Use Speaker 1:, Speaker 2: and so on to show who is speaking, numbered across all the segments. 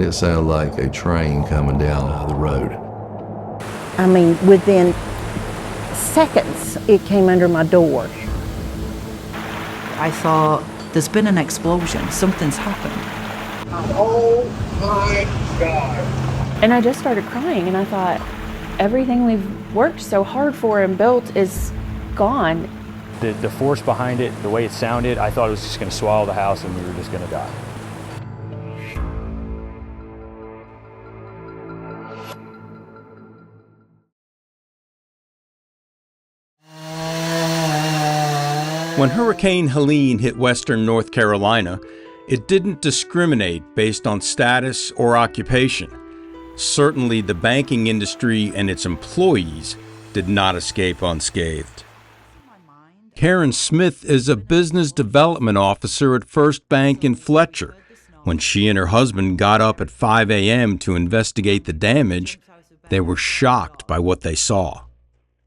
Speaker 1: It sounded like a train coming down the road.
Speaker 2: I mean, within seconds, it came under my door.
Speaker 3: I thought, there's been an explosion, something's happened.
Speaker 4: Oh my God.
Speaker 5: And I just started crying, and I thought, everything we've worked so hard for and built is gone.
Speaker 6: The force behind it, the way it sounded, I thought it was just going to swallow the house and we were just going to die.
Speaker 7: When Hurricane Helene hit western North Carolina, it didn't discriminate based on status or occupation. Certainly the banking industry and its employees did not escape unscathed. Karen Smith is a business development officer at First Bank in Fletcher. When she and her husband got up at 5 a.m. to investigate the damage, they were shocked by what they saw.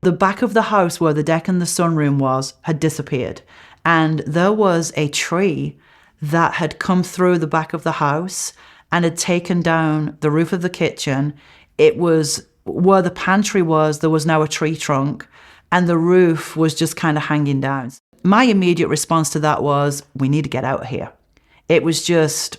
Speaker 3: The back of the house where the deck and the sunroom was had disappeared. And there was a tree that had come through the back of the house and had taken down the roof of the kitchen. It was where the pantry was, there was now a tree trunk, and the roof was just kind of hanging down. My immediate response to that was, we need to get out of here. It was just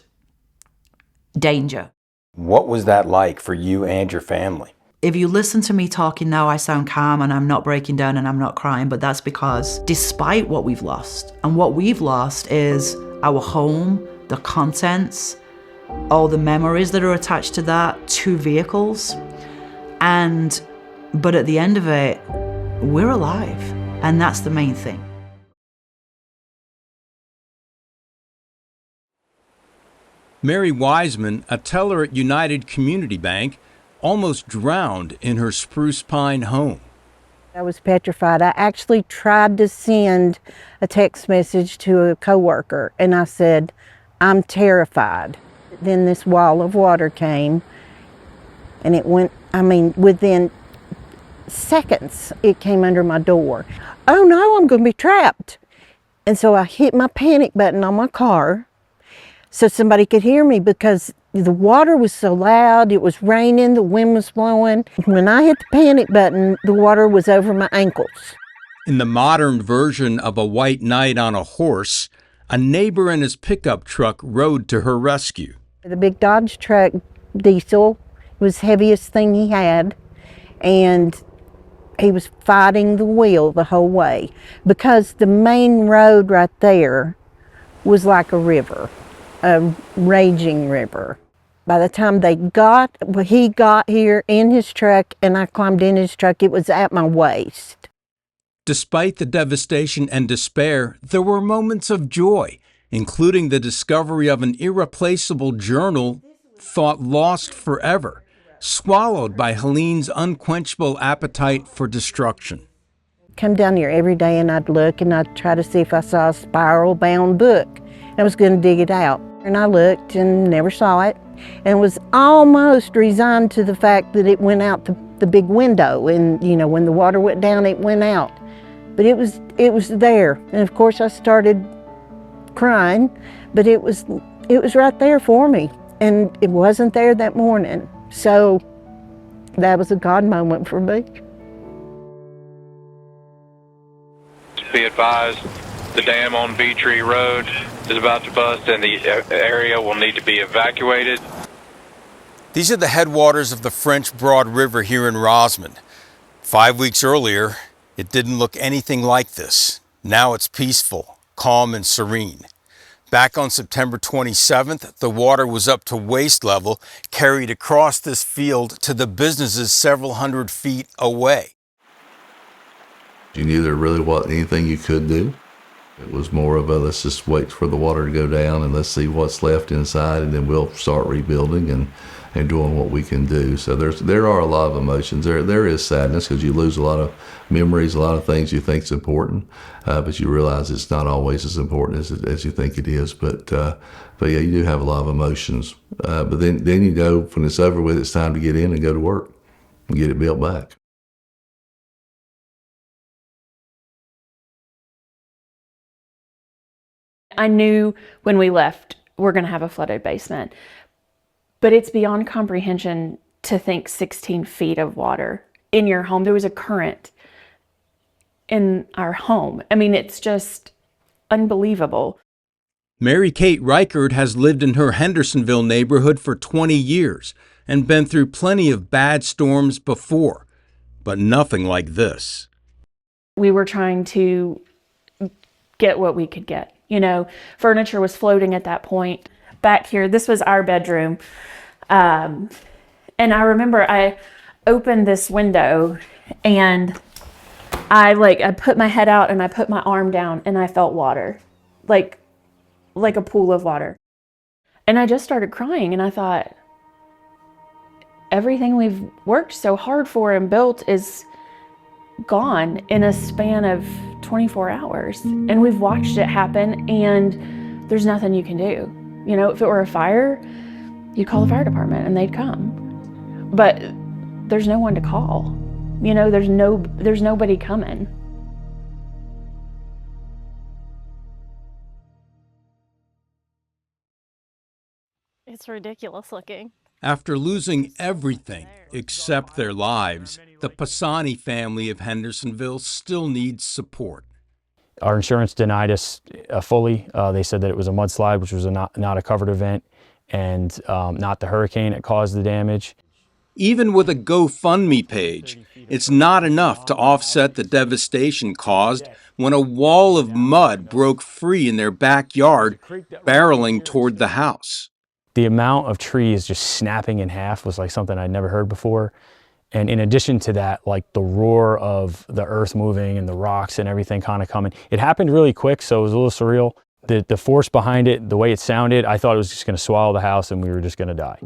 Speaker 3: danger.
Speaker 8: What was that like for you and your family?
Speaker 3: If you listen to me talking now, I sound calm and I'm not breaking down and I'm not crying, but that's because despite what we've lost, and what we've lost is our home, the contents, all the memories that are attached to that, 2 vehicles, but at the end of it, we're alive, and that's the main thing.
Speaker 7: Mary Wiseman, a teller at United Community Bank, almost drowned in her Spruce Pine home.
Speaker 2: I was petrified. I actually tried to send a text message to a coworker, and I said, I'm terrified. Then this wall of water came, and it went, within seconds, it came under my door. Oh no, I'm going to be trapped. And so I hit my panic button on my car so somebody could hear me, because the water was so loud, it was raining, the wind was blowing. When I hit the panic button, the water was over my ankles.
Speaker 7: In the modern version of a white knight on a horse, a neighbor and his pickup truck rode to her rescue.
Speaker 2: The big Dodge truck, diesel, was the heaviest thing he had, and he was fighting the wheel the whole way, because the main road right there was like a river, a raging river. By the time he got here in his truck and I climbed in his truck, it was at my waist.
Speaker 7: Despite the devastation and despair, there were moments of joy, including the discovery of an irreplaceable journal thought lost forever, swallowed by Helene's unquenchable appetite for destruction.
Speaker 2: Come down here every day and I'd look and I'd try to see if I saw a spiral-bound book. I was going to dig it out. And I looked and never saw it, and was almost resigned to the fact that it went out the big window, and when the water went down, it went out. But it was there, and of course I started crying, but it was right there for me, and it wasn't there that morning. So that was a God moment for me.
Speaker 9: Be advised, the dam on Bee Tree Road is about to bust and the area will need to be evacuated.
Speaker 7: These are the headwaters of the French Broad River here in Rosmond. 5 weeks earlier, it didn't look anything like this. Now it's peaceful, calm, and serene. Back on September 27th, the water was up to waist level, carried across this field to the businesses several hundred feet away.
Speaker 1: You knew there really wasn't anything you could do. It was more of a, let's just wait for the water to go down and let's see what's left inside, and then we'll start rebuilding and doing what we can do. So there are a lot of emotions. There is sadness because you lose a lot of memories, a lot of things you think is important, but you realize it's not always as important as you think it is. But yeah, you do have a lot of emotions. But then you know when it's over with, it's time to get in and go to work and get it built back.
Speaker 5: I knew when we left, we're going to have a flooded basement. But it's beyond comprehension to think 16 feet of water in your home. There was a current in our home. I mean, it's just unbelievable.
Speaker 7: Mary Kate Reichert has lived in her Hendersonville neighborhood for 20 years and been through plenty of bad storms before, but nothing like this.
Speaker 5: We were trying to get what we could get. You know, furniture was floating at that point. Back here, this was our bedroom. And I remember I opened this window and I put my head out and I put my arm down and I felt water, like a pool of water. And I just started crying and I thought, everything we've worked so hard for and built is gone in a span of 24 hours. And we've watched it happen and there's nothing you can do. You know, if it were a fire, you'd call the fire department and they'd come. But there's no one to call. You know, there's nobody coming.
Speaker 10: It's ridiculous looking.
Speaker 7: After losing everything except their lives, the Pisani family of Hendersonville still needs support.
Speaker 6: Our insurance denied us fully. They said that it was a mudslide, which was not a covered event, and not the hurricane that caused the damage.
Speaker 7: Even with a GoFundMe page, it's not enough to offset the devastation caused when a wall of mud broke free in their backyard, barreling toward the house.
Speaker 6: The amount of trees just snapping in half was like something I'd never heard before. And in addition to that, like the roar of the earth moving and the rocks and everything kind of coming. It happened really quick, so it was a little surreal. The force behind it, the way it sounded, I thought it was just going to swallow the house and we were just going to die.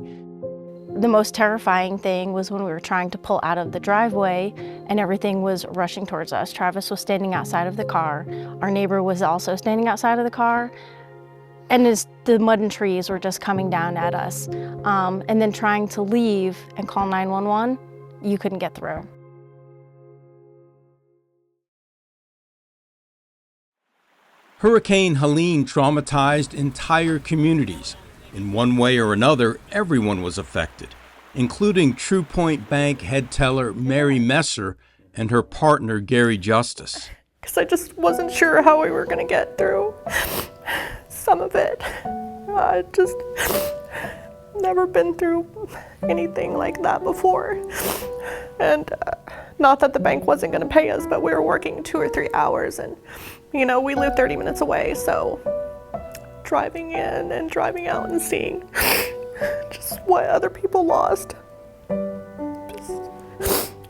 Speaker 10: The most terrifying thing was when we were trying to pull out of the driveway and everything was rushing towards us. Travis was standing outside of the car. Our neighbor was also standing outside of the car. And as the mud and trees were just coming down at us. And then trying to leave and call 911, you couldn't get through.
Speaker 7: Hurricane Helene traumatized entire communities. In one way or another, everyone was affected, including True Point Bank head teller Mary Messer and her partner Gary Justice.
Speaker 11: Because I just wasn't sure how we were going to get through some of it. I just never been through anything like that before. And not that the bank wasn't going to pay us, but we were working 2 or 3 hours and, you know, we live 30 minutes away, so driving in and driving out and seeing just what other people lost.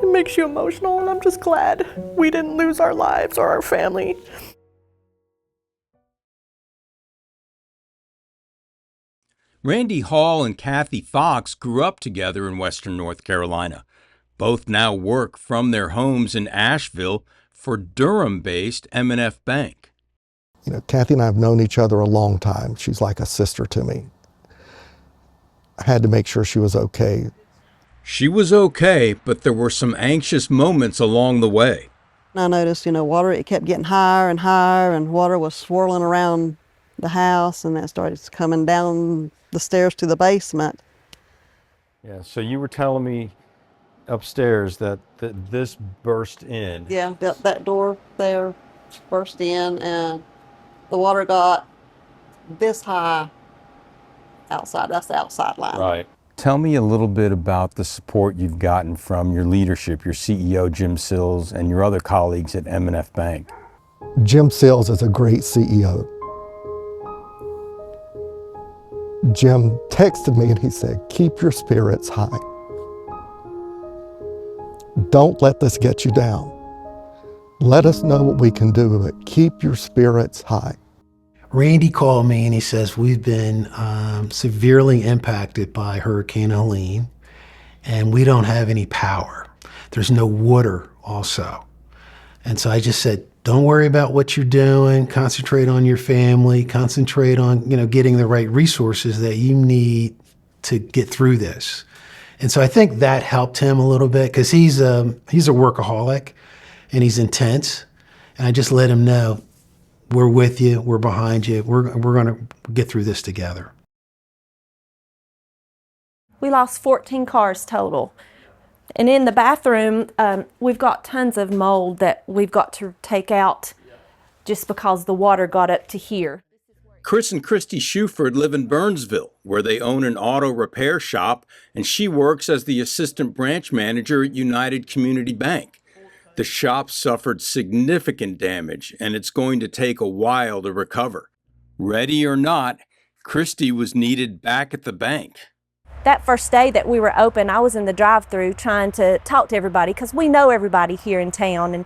Speaker 11: It makes you emotional, and I'm just glad we didn't lose our lives or our family.
Speaker 7: Randy Hall and Kathy Fox grew up together in Western North Carolina. Both now work from their homes in Asheville for Durham-based M&F Bank.
Speaker 12: You know, Kathy and I have known each other a long time. She's like a sister to me. I had to make sure she was okay.
Speaker 7: She was okay, but there were some anxious moments along the way.
Speaker 13: I noticed, you know, water, it kept getting higher and higher, and water was swirling around the house, and that started coming down the stairs to the basement.
Speaker 8: Yeah, so you were telling me upstairs that this burst in.
Speaker 13: Yeah, that door there burst in, and the water got this high outside. That's the outside line.
Speaker 8: Right. Tell me a little bit about the support you've gotten from your leadership, your CEO, Jim Sills, and your other colleagues at M&F Bank.
Speaker 12: Jim Sills is a great CEO. Jim texted me and he said, keep your spirits high. Don't let this get you down. Let us know what we can do, but keep your spirits high.
Speaker 14: Randy called me and he says, we've been severely impacted by Hurricane Helene and we don't have any power. There's no water also. And so I just said, don't worry about what you're doing, concentrate on your family, concentrate on, you know, getting the right resources that you need to get through this. And so I think that helped him a little bit because he's a workaholic and he's intense. And I just let him know, we're with you, we're behind you, we're going to get through this together.
Speaker 11: We lost 14 cars total. And in the bathroom, we've got tons of mold that we've got to take out just because the water got up to here.
Speaker 7: Chris and Christy Shuford live in Burnsville, where they own an auto repair shop, and she works as the assistant branch manager at United Community Bank. The shop suffered significant damage, and it's going to take a while to recover. Ready or not, Christy was needed back at the bank.
Speaker 11: That first day that we were open, I was in the drive-thru trying to talk to everybody because we know everybody here in town, and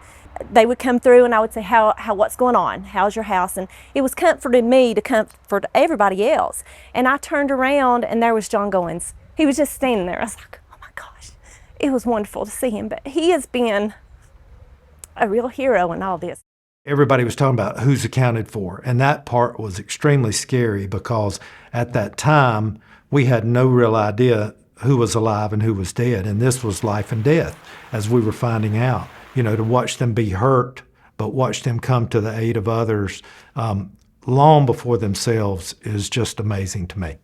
Speaker 11: they would come through and I would say, what's going on? How's your house? And it was comforting me to comfort everybody else. And I turned around and there was John Goins. He was just standing there. I was like, oh my gosh, it was wonderful to see him. But he has been a real hero in all this.
Speaker 15: Everybody was talking about who's accounted for, and that part was extremely scary because at that time we had no real idea who was alive and who was dead, and this was life and death as we were finding out. You know, to watch them be hurt, but watch them come to the aid of others long before themselves is just amazing to me.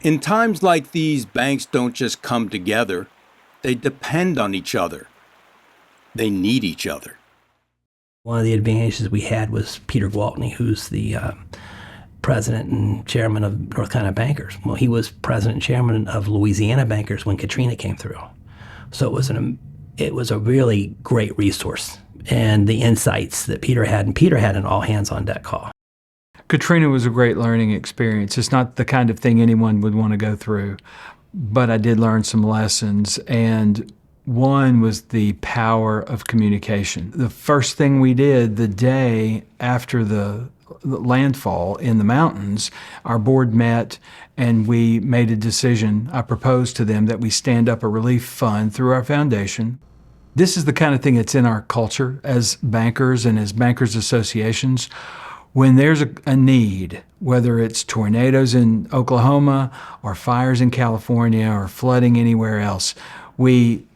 Speaker 7: In times like these, banks don't just come together. They depend on each other. They need each other.
Speaker 16: One of the advantages we had was Peter Gwaltney, who's the president and chairman of North Carolina Bankers. Well, he was president and chairman of Louisiana Bankers when Katrina came through. So it was a really great resource, and the insights that Peter had, and Peter had an all-hands-on-deck call.
Speaker 17: Katrina was a great learning experience. It's not the kind of thing anyone would want to go through, but I did learn some lessons, and one was the power of communication. The first thing we did the day after the landfall in the mountains, our board met and we made a decision. I proposed to them that we stand up a relief fund through our foundation. This is the kind of thing that's in our culture as bankers and as bankers associations. When there's a need, whether it's tornadoes in Oklahoma or fires in California or flooding anywhere else, we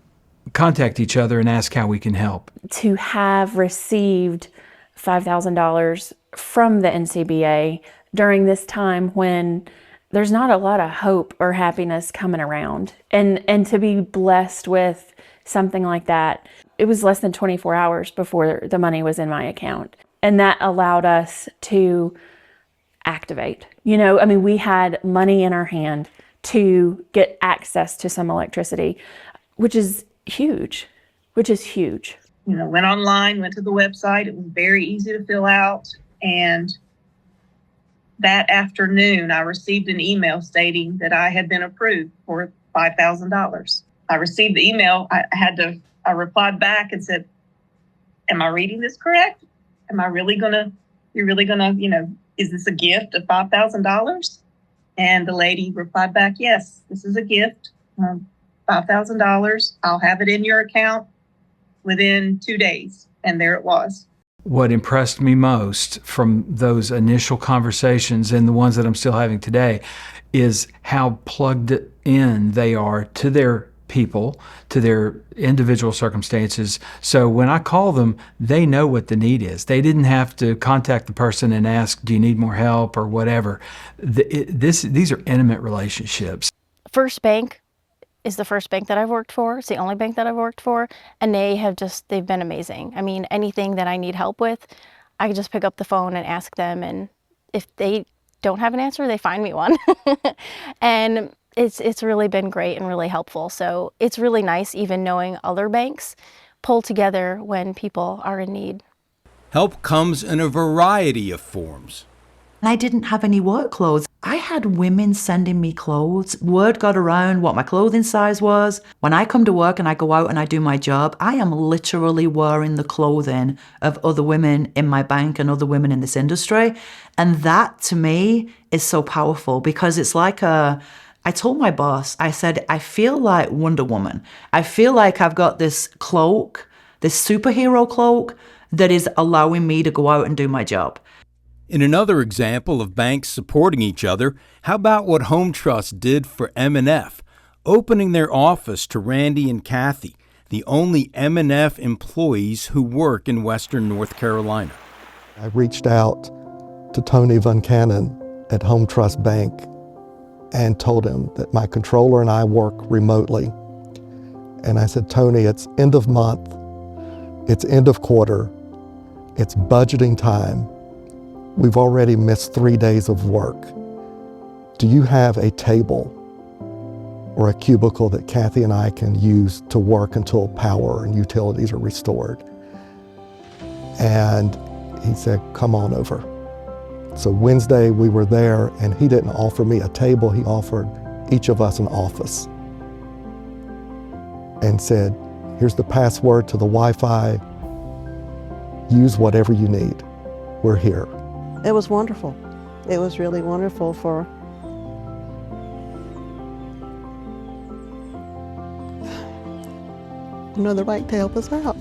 Speaker 17: contact each other and ask how we can help.
Speaker 5: To have received $5,000 from the NCBA during this time when there's not a lot of hope or happiness coming around, and to be blessed with something like that. It was less than 24 hours before the money was in my account, and that allowed us to activate. You know, I mean, we had money in our hand to get access to some electricity, which is huge.
Speaker 18: You know, went online, went to the website. It was very easy to fill out. And that afternoon, I received an email stating that I had been approved for $5,000. I received the email. I replied back and said, am I reading this correct? Am I really you're really gonna, you know, is this a gift of $5,000? And the lady replied back, yes, this is a gift, $5,000. I'll have it in your account within 2 days. And there it was.
Speaker 17: What impressed me most from those initial conversations and the ones that I'm still having today is how plugged in they are to their people, to their individual circumstances. So when I call them, they know what the need is. They didn't have to contact the person and ask, do you need more help or whatever. These are intimate relationships.
Speaker 10: First Bank is the first bank that I've worked for. It's the only bank that I've worked for. And they've been amazing. I mean, anything that I need help with, I can just pick up the phone and ask them. And if they don't have an answer, they find me one. And it's really been great and really helpful. So it's really nice even knowing other banks pull together when people are in need.
Speaker 7: Help comes in a variety of forms.
Speaker 3: I didn't have any work clothes. I had women sending me clothes. Word got around what my clothing size was. When I come to work and I go out and I do my job, I am literally wearing the clothing of other women in my bank and other women in this industry. And that to me is so powerful because it's like I told my boss, I said, I feel like Wonder Woman. I feel like I've got this cloak, this superhero cloak that is allowing me to go out and do my job.
Speaker 7: In another example of banks supporting each other, how about what Home Trust did for M&F, opening their office to Randy and Kathy, the only M&F employees who work in Western North Carolina.
Speaker 12: I reached out to Tony Van Cannon at Home Trust Bank and told him that my controller and I work remotely. And I said, Tony, it's end of month, it's end of quarter, it's budgeting time. We've already missed 3 days of work. Do you have a table or a cubicle that Kathy and I can use to work until power and utilities are restored? And he said, come on over. So Wednesday we were there, and he didn't offer me a table, he offered each of us an office and said, here's the password to the Wi-Fi, use whatever you need, we're here.
Speaker 13: It was wonderful. It was really wonderful for another bank to help us out.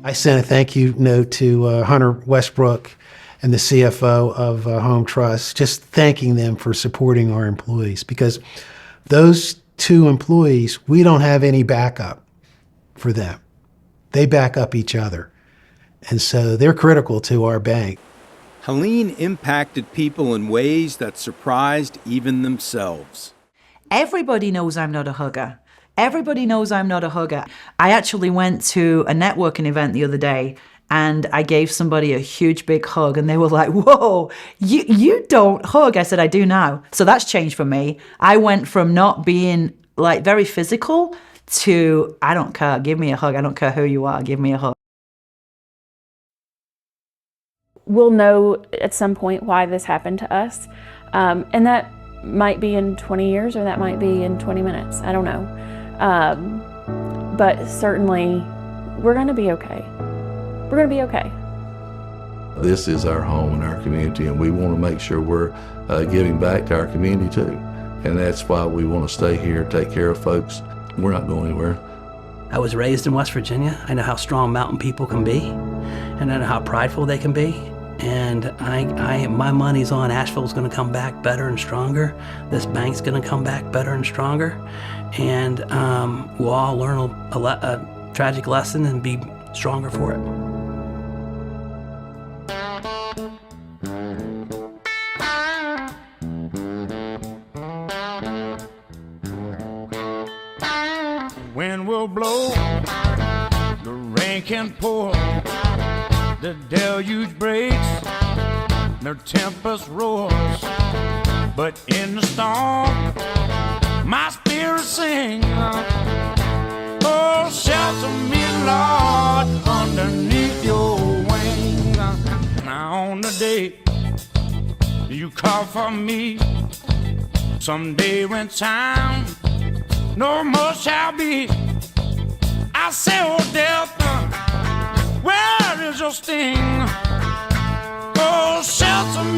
Speaker 14: I sent a thank you note to Hunter Westbrook and the CFO of Home Trust, just thanking them for supporting our employees, because those two employees, we don't have any backup for them. They back up each other. And so they're critical to our bank.
Speaker 7: Helene impacted people in ways that surprised even themselves.
Speaker 3: Everybody knows I'm not a hugger. Everybody knows I'm not a hugger. I actually went to a networking event the other day, and I gave somebody a huge big hug, and they were like, whoa, you don't hug. I said, I do now. So that's changed for me. I went from not being like very physical to, I don't care, give me a hug. I don't care who you are, give me a hug.
Speaker 5: We'll know at some point why this happened to us. And that might be in 20 years, or that might be in 20 minutes. I don't know. But certainly, we're going to be okay. We're going to be okay.
Speaker 1: This is our home and our community, and we want to make sure we're giving back to our community too. And that's why we want to stay here, take care of folks. We're not going anywhere.
Speaker 16: I was raised in West Virginia. I know how strong mountain people can be, and I know how prideful they can be. And my money's on Asheville's going to come back better and stronger. This bank's going to come back better and stronger. And we'll all learn a tragic lesson and be stronger for it.
Speaker 19: Wind will blow, the rain can pour, the deluge breaks, the tempest roars. But in the storm, my spirit sings. Oh, shelter me, Lord, underneath your wings. Now on the day you call for me, someday when time no more shall be, I say, oh death, where is your sting? Oh, shelter me,